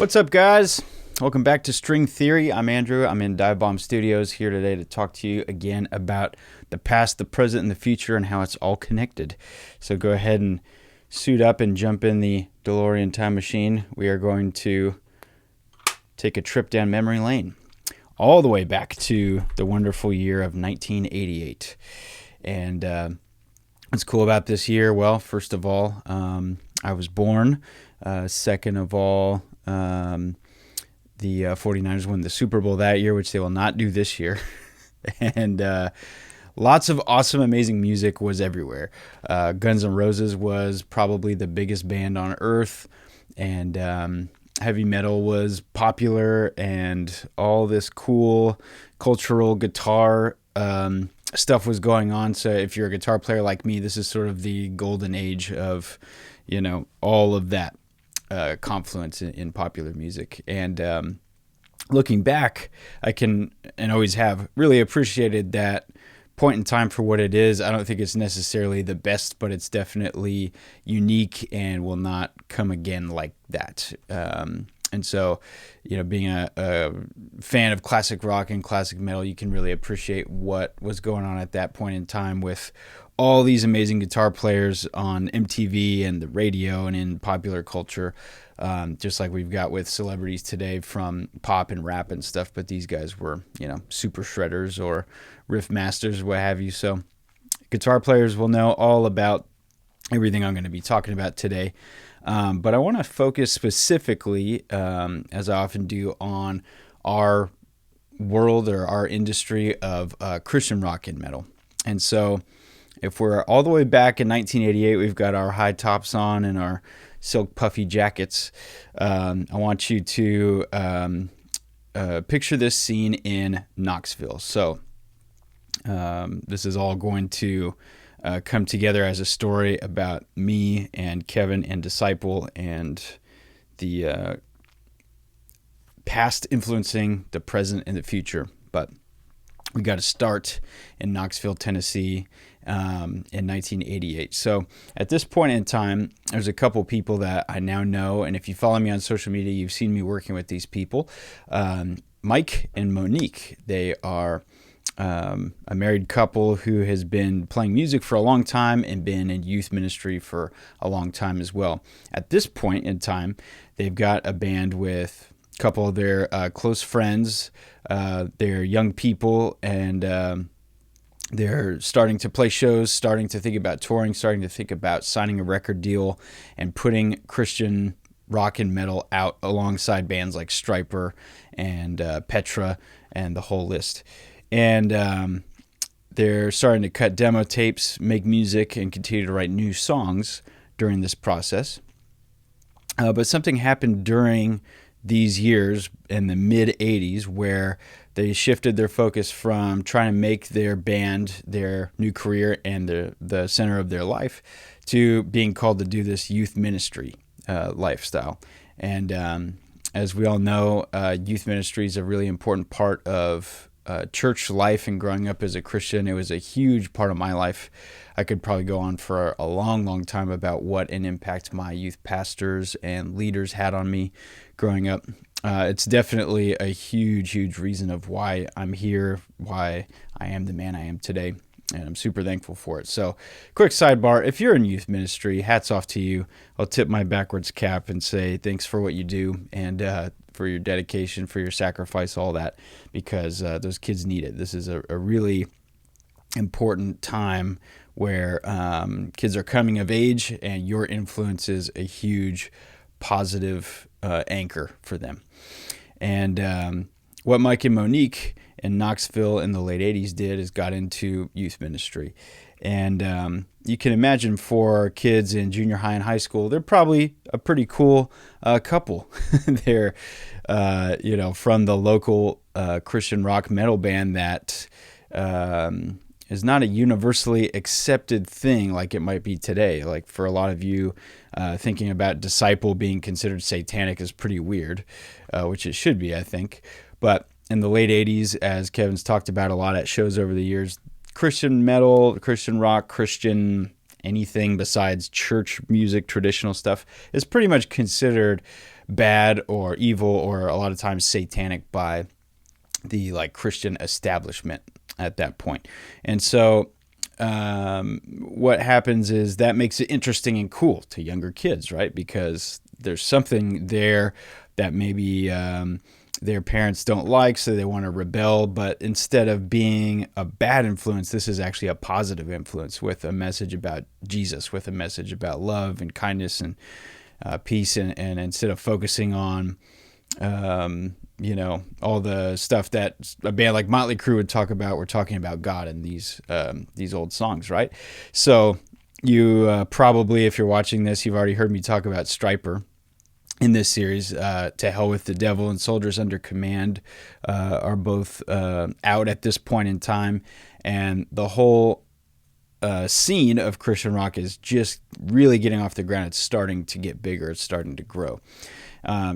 What's up, guys? Welcome back to String Theory. I'm Andrew. I'm in Dive Bomb Studios here today to talk to you again about the past, the present, and the future and how it's all connected. So go ahead and suit up and jump in the DeLorean time machine. We are going to take a trip down memory lane all the way back to the wonderful year of 1988. And what's cool about this year? Well, first of all, I was born. Second of all, the 49ers won the Super Bowl that year, which they will not do this year. And lots of awesome, amazing music was everywhere. Guns N' Roses was probably the biggest band on earth, and heavy metal was popular, and all this cool cultural guitar stuff was going on. So if you're a guitar player like me, this is sort of the golden age of, all of that confluence in popular music. And looking back, I can and always have really appreciated that point in time for what it is. I don't think it's necessarily the best, but it's definitely unique and will not come again like that. And so, being a fan of classic rock and classic metal, you can really appreciate what was going on at that point in time with all these amazing guitar players on MTV and the radio and in popular culture, just like we've got with celebrities today from pop and rap and stuff. But these guys were, super shredders or riff masters, what have you. So guitar players will know all about everything I'm going to be talking about today. But I want to focus specifically, as I often do, on our world or our industry of Christian rock and metal. And so if we're all the way back in 1988, we've got our high tops on and our silk puffy jackets. I want you to picture this scene in Knoxville. So this is all going to come together as a story about me and Kevin and Disciple and the past influencing the present and the future. But we got to start in Knoxville, Tennessee, in 1988. So at this point in time, there's a couple people that I now know, and if you follow me on social media, you've seen me working with these people. Mike and Monique, they are a married couple who has been playing music for a long time and been in youth ministry for a long time as well. At this point in time, they've got a band with a couple of their close friends. They're young people, and they're starting to play shows, starting to think about touring, starting to think about signing a record deal and putting Christian rock and metal out alongside bands like Stryper and Petra and the whole list. And they're starting to cut demo tapes, make music, and continue to write new songs during this process. But something happened during these years in the mid-'80s where they shifted their focus from trying to make their band their new career and the center of their life to being called to do this youth ministry lifestyle. And as we all know, youth ministry is a really important part of church life, and growing up as a Christian, it was a huge part of my life. I could probably go on for a long, long time about what an impact my youth pastors and leaders had on me growing up. It's definitely a huge, huge reason of why I'm here, why I am the man I am today, and I'm super thankful for it. So, quick sidebar, if you're in youth ministry, hats off to you. I'll tip my backwards cap and say thanks for what you do, and for your dedication, for your sacrifice, all that, because those kids need it. This is a really important time where kids are coming of age, and your influence is a huge positive anchor for them. And what Mike and Monique in Knoxville in the late 80s did is got into youth ministry. And you can imagine for kids in junior high and high school, they're probably a pretty cool couple. They're, from the local Christian rock metal band that is not a universally accepted thing like it might be today. Like for a lot of you, thinking about Disciple being considered satanic is pretty weird, which it should be, I think. But in the late 80s, as Kevin's talked about a lot at shows over the years, Christian metal, Christian rock, Christian anything besides church music, traditional stuff, is pretty much considered bad or evil, or a lot of times satanic by the like Christian establishment at that point. And so what happens is that makes it interesting and cool to younger kids, right? Because there's something there that maybe their parents don't like, so they want to rebel. But instead of being a bad influence, this is actually a positive influence with a message about Jesus, with a message about love and kindness and peace. And instead of focusing on, all the stuff that a band like Motley Crue would talk about, we're talking about God in these old songs, right? So you probably, if you're watching this, you've already heard me talk about Stryper in this series. To Hell with the Devil and Soldiers Under Command are both out at this point in time, and the whole scene of Christian rock is just really getting off the ground. It's starting to get bigger. It's starting to grow.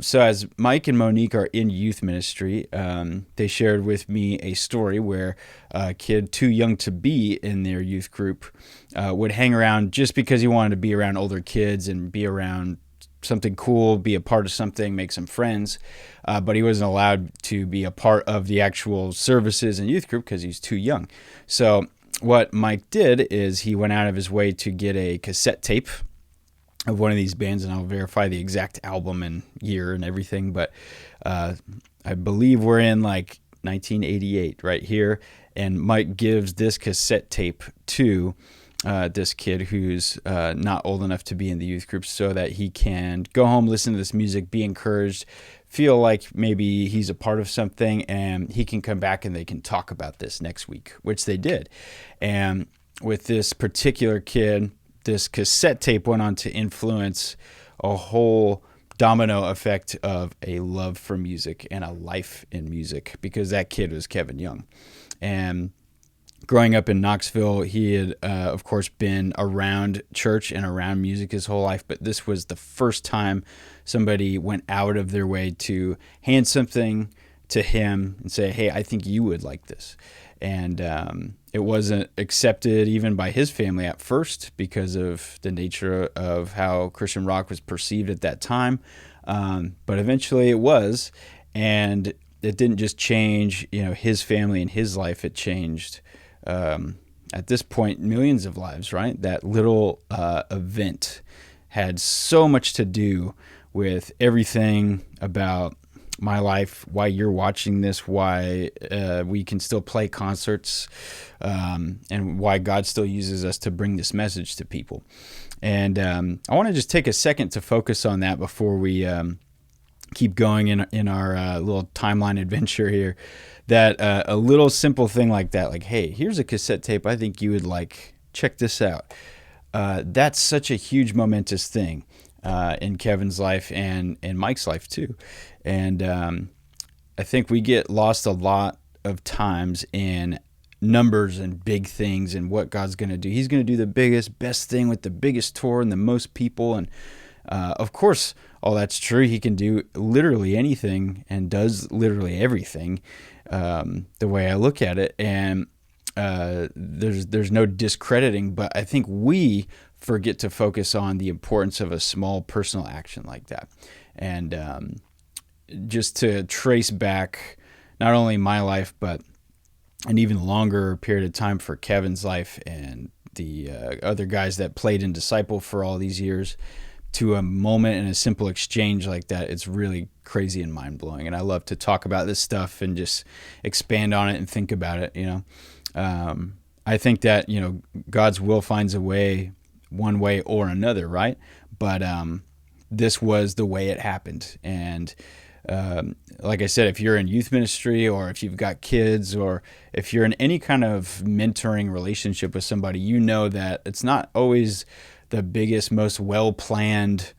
So as Mike and Monique are in youth ministry, they shared with me a story where a kid too young to be in their youth group would hang around just because he wanted to be around older kids and be around something cool, be a part of something, make some friends, but he wasn't allowed to be a part of the actual services and youth group because he's too young. So what Mike did is he went out of his way to get a cassette tape of one of these bands, and I'll verify the exact album and year and everything, but I believe we're in like 1988 right here, and Mike gives this cassette tape to this kid who's not old enough to be in the youth group, so that he can go home, listen to this music, be encouraged, feel like maybe he's a part of something, and he can come back and they can talk about this next week, which they did. And with this particular kid, this cassette tape went on to influence a whole domino effect of a love for music and a life in music, because that kid was Kevin Young. And growing up in Knoxville, he had, of course, been around church and around music his whole life, but this was the first time somebody went out of their way to hand something to him and say, hey, I think you would like this. And it wasn't accepted even by his family at first because of the nature of how Christian rock was perceived at that time. But eventually it was, and it didn't just change, his family and his life. It changed, at this point, millions of lives, right? That little event had so much to do with everything about my life, why you're watching this, why we can still play concerts, and why God still uses us to bring this message to people. And I want to just take a second to focus on that before we keep going in our little timeline adventure here. That a little simple thing like that, like, hey, here's a cassette tape I think you would like. Check this out. That's such a huge momentous thing in Kevin's life and in Mike's life too. And I think we get lost a lot of times in numbers and big things and what God's going to do. He's going to do the biggest, best thing with the biggest tour and the most people. And of course, all that's true. He can do literally anything and does literally everything, the way I look at it. And there's no discrediting, but I think we forget to focus on the importance of a small personal action like that. And just to trace back not only my life, but an even longer period of time for Kevin's life and the other guys that played in Disciple for all these years, to a moment in a simple exchange like that, it's really crazy and mind-blowing. And I love to talk about this stuff and just expand on it and think about it, I think that, God's will finds a way, one way or another, right? But this was the way it happened. And like I said, if you're in youth ministry, or if you've got kids, or if you're in any kind of mentoring relationship with somebody, you know that it's not always the biggest, most well-planned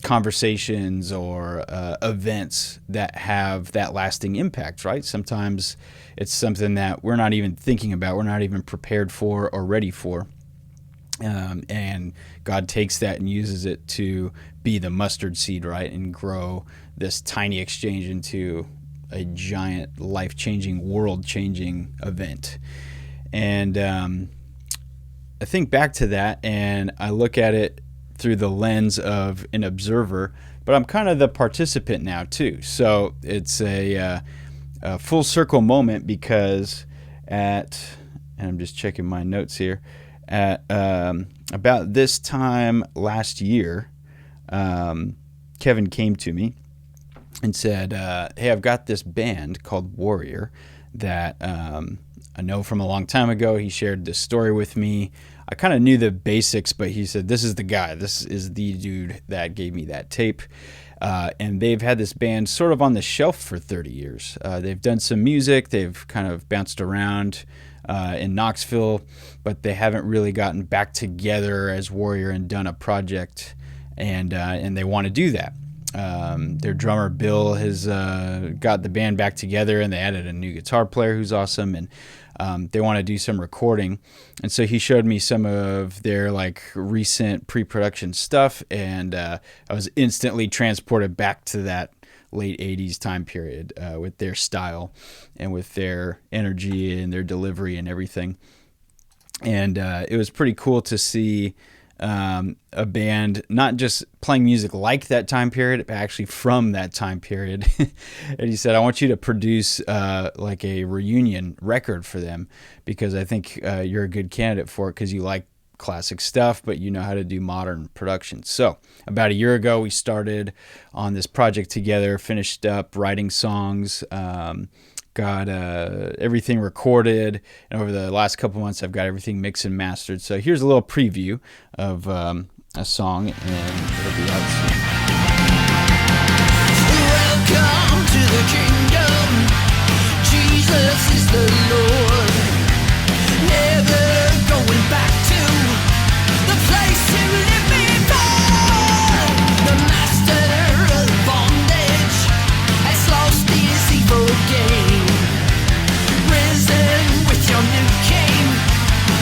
conversations or events that have that lasting impact, right? Sometimes it's something that we're not even thinking about, we're not even prepared for or ready for. And God takes that and uses it to be the mustard seed, right? And grow this tiny exchange into a giant, life-changing, world-changing event. And I think back to that and I look at it through the lens of an observer, but I'm kind of the participant now too. So it's a full circle moment because and I'm just checking my notes here, at about this time last year, Kevin came to me and said, hey, I've got this band called Warrior that I know from a long time ago. He shared this story with me. I kind of knew the basics, but he said, this is the guy. This is the dude that gave me that tape. And they've had this band sort of on the shelf for 30 years. They've done some music. They've kind of bounced around in Knoxville, but they haven't really gotten back together as Warrior and done a project, and they want to do that. Their drummer Bill has got the band back together, and they added a new guitar player who's awesome, and they want to do some recording. And so he showed me some of their like recent pre-production stuff, and I was instantly transported back to that late 80s time period with their style and with their energy and their delivery and everything. And it was pretty cool to see a band not just playing music like that time period, but actually from that time period. And he said, I want you to produce like a reunion record for them, because I think you're a good candidate for it, because you like classic stuff, but you know how to do modern production. So about a year ago, we started on this project together, finished up writing songs, got everything recorded, and over the last couple months I've got everything mixed and mastered. So here's a little preview of a song, and it'll be out soon. Welcome to the kingdom. Jesus is the Lord. Never going back to the place you lived before. The master of bondage has lost his evil game. With your new king,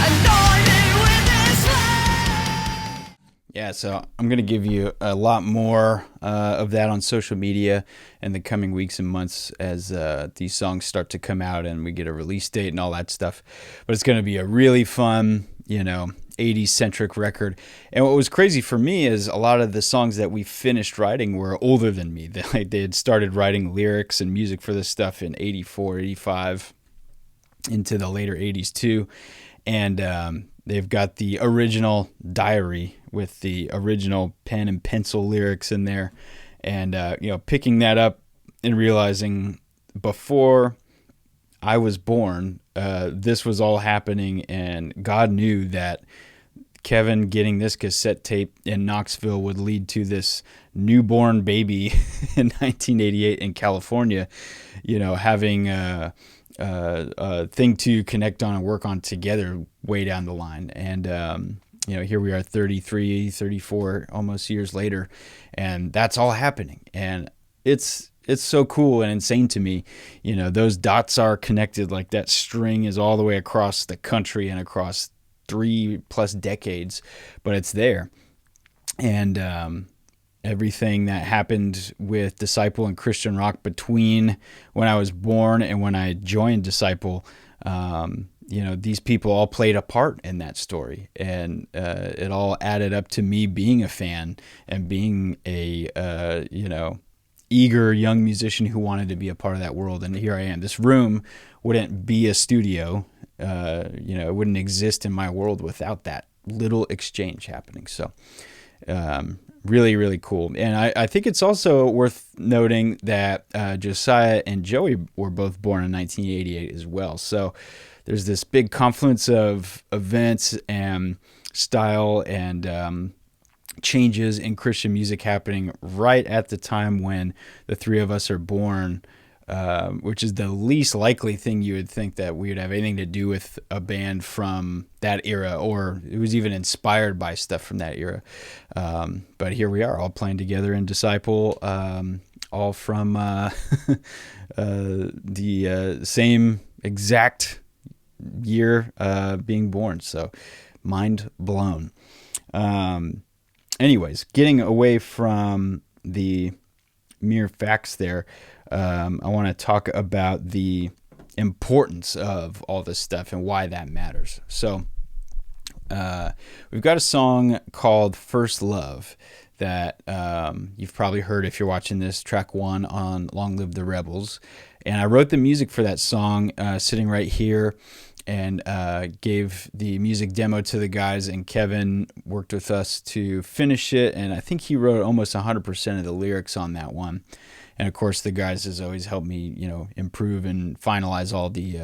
anointed with his flame. Yeah, so I'm going to give you a lot more of that on social media in the coming weeks and months as these songs start to come out and we get a release date and all that stuff. But it's going to be a really fun, 80s centric record. And what was crazy for me is a lot of the songs that we finished writing were older than me. They had started writing lyrics and music for this stuff in 84, 85. Into the later 80s too. And they've got the original diary with the original pen and pencil lyrics in there. And, picking that up and realizing before I was born, this was all happening, and God knew that Kevin getting this cassette tape in Knoxville would lead to this newborn baby in 1988 in California, having thing to connect on and work on together way down the line. And here we are 33, 34 almost years later, and that's all happening. And it's so cool and insane to me. Those dots are connected, like that string is all the way across the country and across 3+ decades, but it's there. And everything that happened with Disciple and Christian rock between when I was born and when I joined Disciple, these people all played a part in that story, and it all added up to me being a fan and being a eager young musician who wanted to be a part of that world. And here I am. This room wouldn't be a studio. It wouldn't exist in my world without that little exchange happening. So really, really cool. And I think it's also worth noting that Josiah and Joey were both born in 1988 as well. So there's this big confluence of events and style and changes in Christian music happening right at the time when the three of us are born, which is the least likely thing you would think that we would have anything to do with a band from that era, or it was even inspired by stuff from that era. But here we are all playing together in Disciple, all from the same exact year being born. So mind blown. Anyways, getting away from the mere facts there, I want to talk about the importance of all this stuff and why that matters. So we've got a song called First Love that you've probably heard if you're watching this, track 1 on Long Live the Rebels. And I wrote the music for that song sitting right here, and gave the music demo to the guys, and Kevin worked with us to finish it, and I think he wrote almost 100% of the lyrics on that one. And of course the guys has always helped me, improve and finalize all the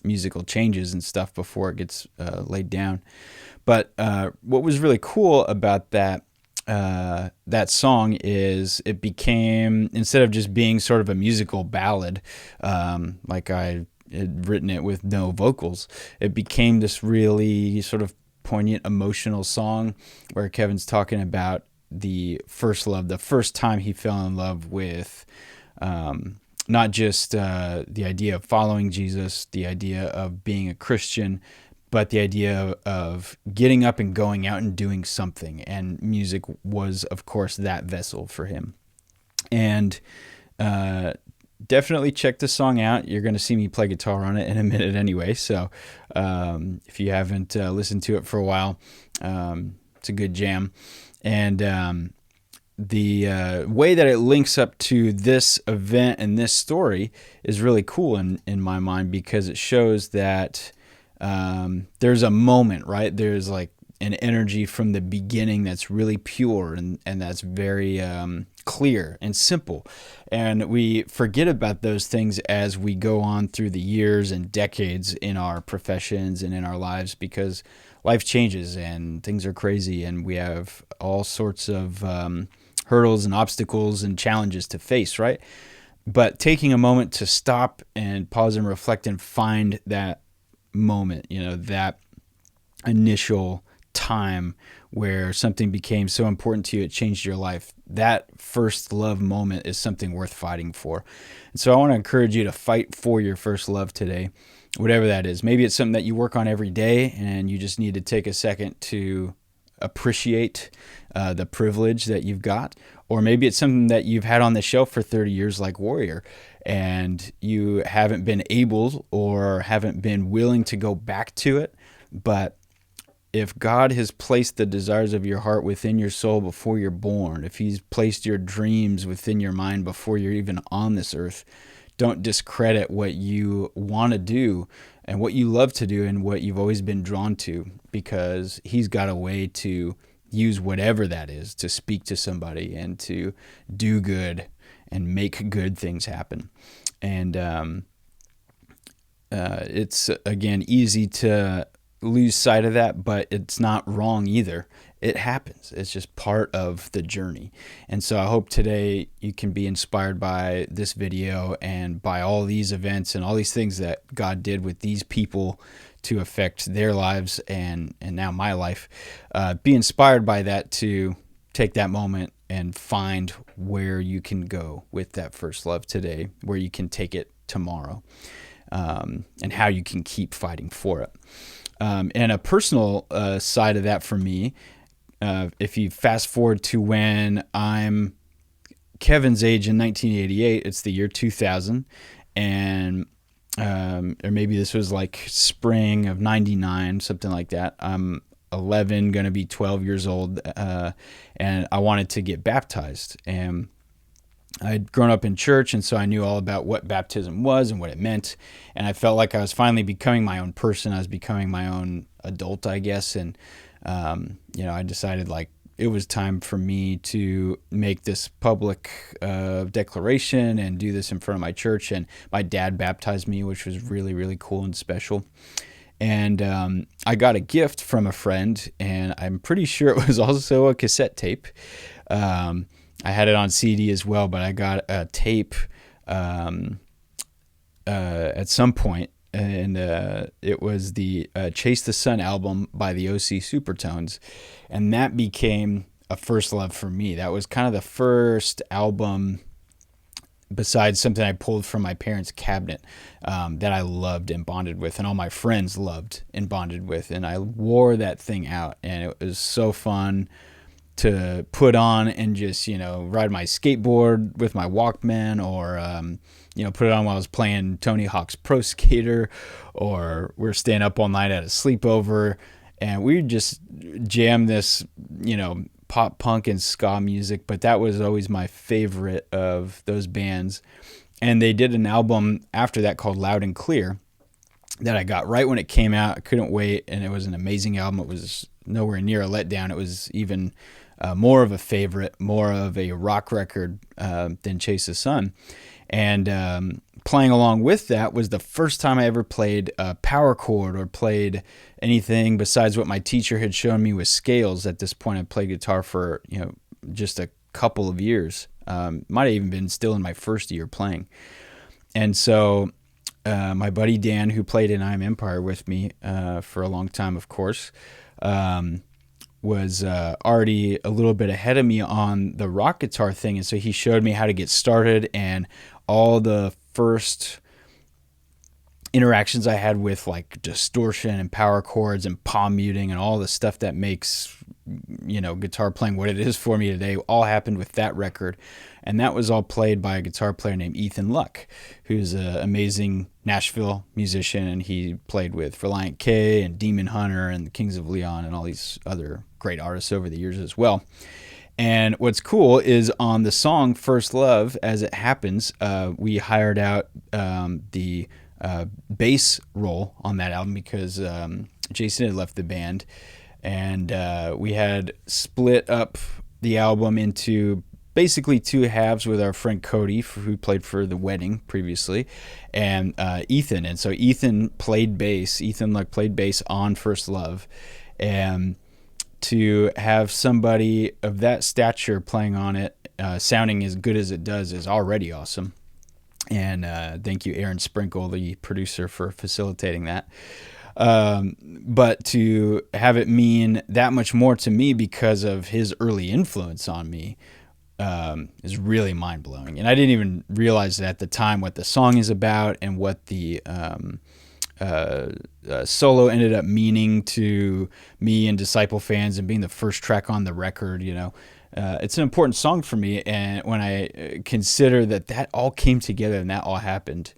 musical changes and stuff before it gets laid down. But what was really cool about that song is it became, instead of just being sort of a musical ballad, like I had written it with no vocals, it became this really sort of poignant, emotional song where Kevin's talking about the first love, the first time he fell in love with not just the idea of following Jesus, the idea of being a Christian, but the idea of getting up and going out and doing something. And music was, of course, that vessel for him. And definitely check the song out. You're going to see me play guitar on it in a minute anyway. So if you haven't listened to it for a while, it's a good jam. And the way that it links up to this event and this story is really cool in my mind, because it shows that there's a moment, right? There's like an energy from the beginning that's really pure and that's very clear and simple. And we forget about those things as we go on through the years and decades in our professions and in our lives, because life changes and things are crazy and we have all sorts of hurdles and obstacles and challenges to face, right? But taking a moment to stop and pause and reflect and find that moment, that initial time where something became so important to you, it changed your life. That first love moment is something worth fighting for. And so I want to encourage you to fight for your first love today, whatever that is. Maybe it's something that you work on every day and you just need to take a second to appreciate the privilege that you've got. Or maybe it's something that you've had on the shelf for 30 years like Warrior, and you haven't been able or haven't been willing to go back to it. But if God has placed the desires of your heart within your soul before you're born, if he's placed your dreams within your mind before you're even on this earth, don't discredit what you want to do and what you love to do and what you've always been drawn to, because he's got a way to use whatever that is to speak to somebody and to do good and make good things happen. And it's, again, easy to lose sight of that, but it's not wrong either. It happens. It's just part of the journey. And so I hope today you can be inspired by this video and by all these events and all these things that God did with these people to affect their lives and now my life. Be inspired by that to take that moment and find where you can go with that first love today, where you can take it tomorrow, and how you can keep fighting for it. And a personal side of that for me, if you fast forward to when I'm Kevin's age in 1988, it's the year 2000, and or maybe this was like spring of 99, something like that. I'm 11, going to be 12 years old, and I wanted to get baptized. And I'd grown up in church, and so I knew all about what baptism was and what it meant. And I felt like I was finally becoming my own person. I was becoming my own adult, I guess. And, I decided like it was time for me to make this public declaration and do this in front of my church. And my dad baptized me, which was really, really cool and special. And I got a gift from a friend, and I'm pretty sure it was also a cassette tape. I had it on CD as well, but I got a tape at some point, and it was the Chase the Sun album by the OC Supertones, and that became a first love for me. That was kind of the first album, besides something I pulled from my parents' cabinet, that I loved and bonded with, and all my friends loved and bonded with, and I wore that thing out, and it was so fun to put on and just, ride my skateboard with my Walkman, or, put it on while I was playing Tony Hawk's Pro Skater, or we're staying up all night at a sleepover. and we would just jam this, pop punk and ska music. But that was always my favorite of those bands. And they did an album after that called Loud and Clear that I got right when it came out. I couldn't wait, and it was an amazing album. It was nowhere near a letdown. It was even more of a favorite, more of a rock record than Chase the Sun. And playing along with that was the first time I ever played a power chord or played anything besides what my teacher had shown me with scales. At this point, I played guitar for just a couple of years. Might have even been still in my first year playing. And so my buddy Dan, who played in I'm Empire with me for a long time, of course, was already a little bit ahead of me on the rock guitar thing. And so he showed me how to get started, and all the first interactions I had with like distortion and power chords and palm muting and all the stuff that makes guitar playing what it is for me today all happened with that record. And that was all played by a guitar player named Ethan Luck, who's an amazing Nashville musician, and he played with Reliant K and Demon Hunter and the Kings of Leon and all these other great artists over the years as well. And what's cool is on the song First Love, as it happens, we hired out the bass role on that album because Jason had left the band, and we had split up the album into basically two halves with our friend Cody, who played for The Wedding previously, and Ethan. And so Ethan played bass. Ethan Luck played bass on First Love, and to have somebody of that stature playing on it, sounding as good as it does, is already awesome. And thank you, Aaron Sprinkle, the producer, for facilitating that. But to have it mean that much more to me because of his early influence on me is really mind-blowing. And I didn't even realize that at the time what the song is about and what the solo ended up meaning to me and Disciple fans, and being the first track on the record. It's an important song for me, and when I consider that all came together and that all happened,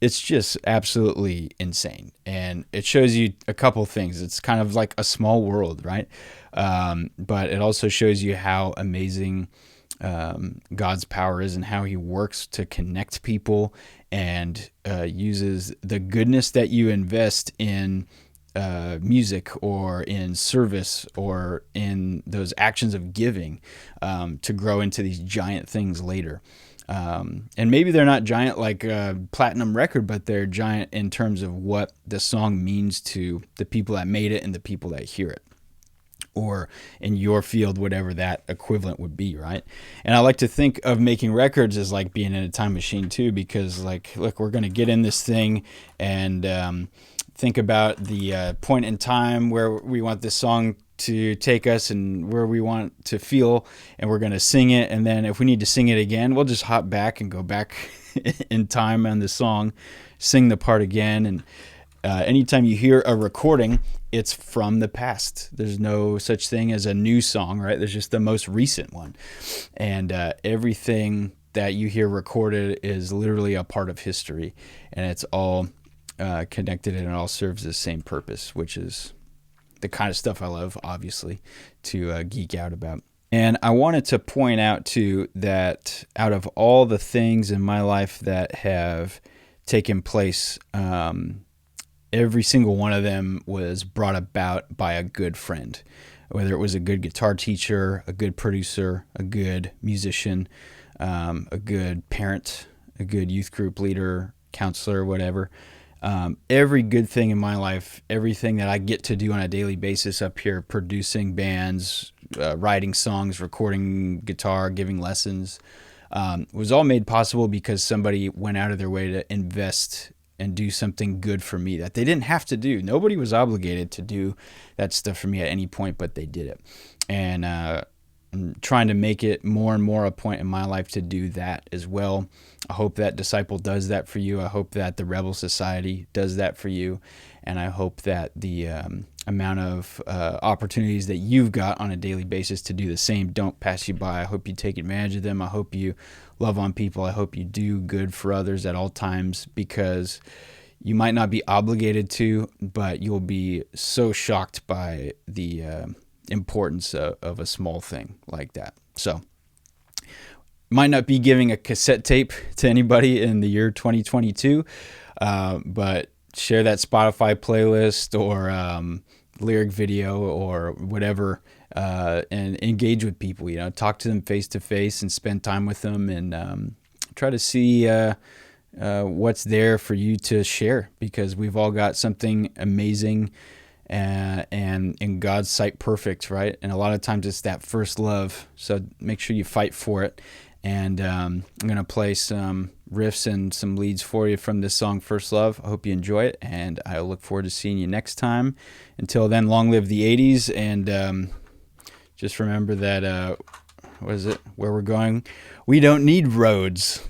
it's just absolutely insane. And it shows you a couple things. It's kind of like a small world, right? But it also shows you how amazing God's power is, and how he works to connect people, and uses the goodness that you invest in music or in service or in those actions of giving to grow into these giant things later. And maybe they're not giant like a platinum record, but they're giant in terms of what the song means to the people that made it and the people that hear it. Or in your field, whatever that equivalent would be, right? And I like to think of making records as like being in a time machine too, because like, look, we're going to get in this thing and think about the point in time where we want this song to take us and where we want to feel, and we're going to sing it. And then if we need to sing it again, we'll just hop back and go back in time on the song, sing the part again. And anytime you hear a recording, it's from the past. There's no such thing as a new song, right? There's just the most recent one. And everything that you hear recorded is literally a part of history, and it's all connected, and it all serves the same purpose, which is the kind of stuff I love, obviously, to geek out about. And I wanted to point out, too, that out of all the things in my life that have taken place, every single one of them was brought about by a good friend, whether it was a good guitar teacher, a good producer, a good musician, a good parent, a good youth group leader, counselor, whatever. Every good thing in my life, everything that I get to do on a daily basis up here, producing bands, writing songs, recording guitar, giving lessons, was all made possible because somebody went out of their way to invest and do something good for me that they didn't have to do. Nobody was obligated to do that stuff for me at any point, but they did it. And I'm trying to make it more and more a point in my life to do that as well. I hope that Disciple does that for you. I hope that the Rebel Society does that for you. And I hope that the amount of opportunities that you've got on a daily basis to do the same don't pass you by. I hope you take advantage of them. I hope you love on people. I hope you do good for others at all times, because You might not be obligated to, but you'll be so shocked by the importance of a small thing like that. So, might not be giving a cassette tape to anybody in the year 2022, but share that Spotify playlist or lyric video or whatever, and engage with people. Talk to them face to face and spend time with them, and try to see what's there for you to share, because we've all got something amazing and in God's sight perfect, right? And a lot of times it's that first love. So make sure you fight for it. And I'm going to play some riffs and some leads for you from this song, First Love. I hope you enjoy it, and I look forward to seeing you next time. Until then, long live the 80s, and just remember that, what is it, where we're going? We don't need roads.